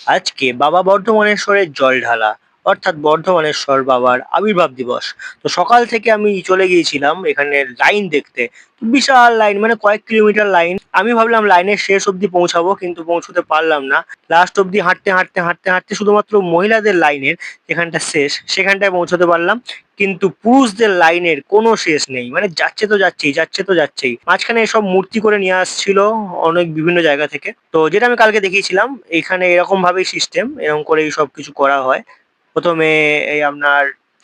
আজকে বাবা বর্ধমানেশ্বরের জল ঢালা অর্থাৎ বর্ধমানেশ্বর বাবার আবির্ভাব দিবস। তো সকাল থেকে আমি চলে গিয়েছিলাম এখানে লাইন দেখতে। বিশাল লাইন, মানে কয়েক কিলোমিটার লাইন। আমি ভাবলাম লাইনের শেষ অবধি পৌঁছাবো, কিন্তু পৌঁছতে পারলাম না। লাস্ট অবধি হাঁটতে হাঁটতে হাঁটতে হাঁটতে শুধুমাত্র মহিলাদের লাইনের যেখানটা শেষ সেখানটায় পৌঁছতে পারলাম। কিন্তু পুরুষদের লাইনের কোনো শেষ নেই, মানে যাচ্ছে তো যাচ্ছেই, যাচ্ছে তো যাচ্ছেই। মাঝখানে এসব মূর্তি করে নিয়ে আসছিল অনেক বিভিন্ন জায়গা থেকে। তো যেটা আমি কালকে দেখিয়েছিলাম, এখানে এরকম ভাবেই সিস্টেম, এরকম করেই সব কিছু করা হয়। প্রথমে এই আপনার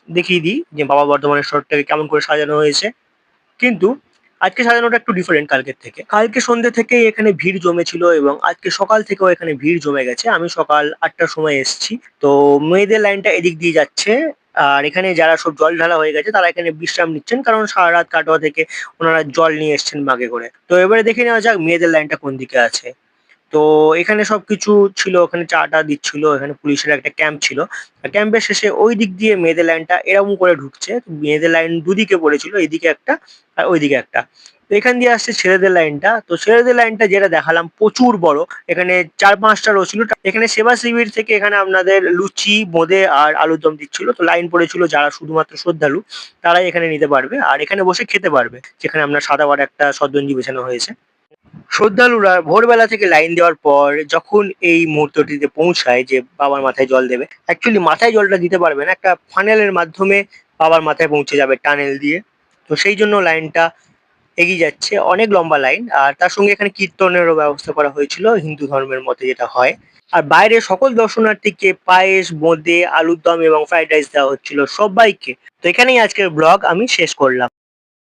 দেখিয়ে দিই যে বাবা বর্ধমানেশ্বরটাকে কেমন করে সাজানো হয়েছে। কিন্তু আজকে সাজানোটা একটু ডিফারেন্ট কালকের থেকে। কালকে সন্ধ্যে থেকেই এখানে ভিড় জমেছিল এবং আজকে সকাল থেকেও এখানে ভিড় জমে গেছে। আমি সকাল ৮টার সময় এসেছি। তো মেয়েদের লাইনটা এদিক দিয়ে যাচ্ছে। আর এখানে যারা সব জল ঢালা হয়ে গেছে তারা এখানে বিশ্রাম নিচ্ছেন, কারণ সারা রাত কাটোয়া থেকে ওনারা জল নিয়ে এসেছেন বাগে করে। তো এবারে দেখে নেওয়া যাক মেয়েদের লাইনটা কোন দিকে আছে। তো এখানে সবকিছু ছিল, ওখানে চা-টা দিচ্ছিল, এখানে পুলিশের একটা ক্যাম্প ছিল। ক্যাম্পের শেষে ওই দিক দিয়ে মেয়েদের লাইনটা এরকম করে ঢুকছে। তো মেয়েদের লাইন দুদিকে পড়েছিল, এইদিকে একটা আর ওইদিকে একটা। তো এখান দিয়ে আসছে ছেলেদের লাইনটা। তো ছেলেদের লাইনটা যেটা দেখালাম প্রচুর বড়। এখানে ৪-৫টা রো ছিল। এখানে সেবা শিবির থেকে এখানে আপনাদের লুচি, বোঁদে আর আলুর দম দিচ্ছিল। তো লাইন পড়েছিল যারা শুধুমাত্র শ্রদ্ধালু তারাই এখানে নিতে পারবে আর এখানে বসে খেতে পারবে। যেখানে আপনার সাদা পাড় একটা শতরঞ্জি বিছানো হয়েছে। শ্রদ্ধালুরা ভোরবেলা থেকে লাইন দেওয়ার পর যখন এই মুহূর্তটিতে পৌঁছায় যে বাবার মাথায় জল দেবে, অ্যাকচুয়ালি মাথায় জলটা দিতে পারবে না, একটা ফানেলের মাধ্যমে বাবার মাথায় পৌঁছে যাবে টানেল দিয়ে। তো সেই জন্য লাইনটা এগিয়ে যাচ্ছে, অনেক লম্বা লাইন। আর তার সঙ্গে এখানে কীর্তনেরও ব্যবস্থা করা হয়েছিল হিন্দু ধর্মের মতে যেটা হয়। আর বাইরে সকল দর্শনার্থীকে পায়েস, বোঁদে, আলুর দম এবং ফ্রাইড রাইস দেওয়া হচ্ছিল সবাইকে। তো এখানেই আজকের ব্লগ আমি শেষ করলাম।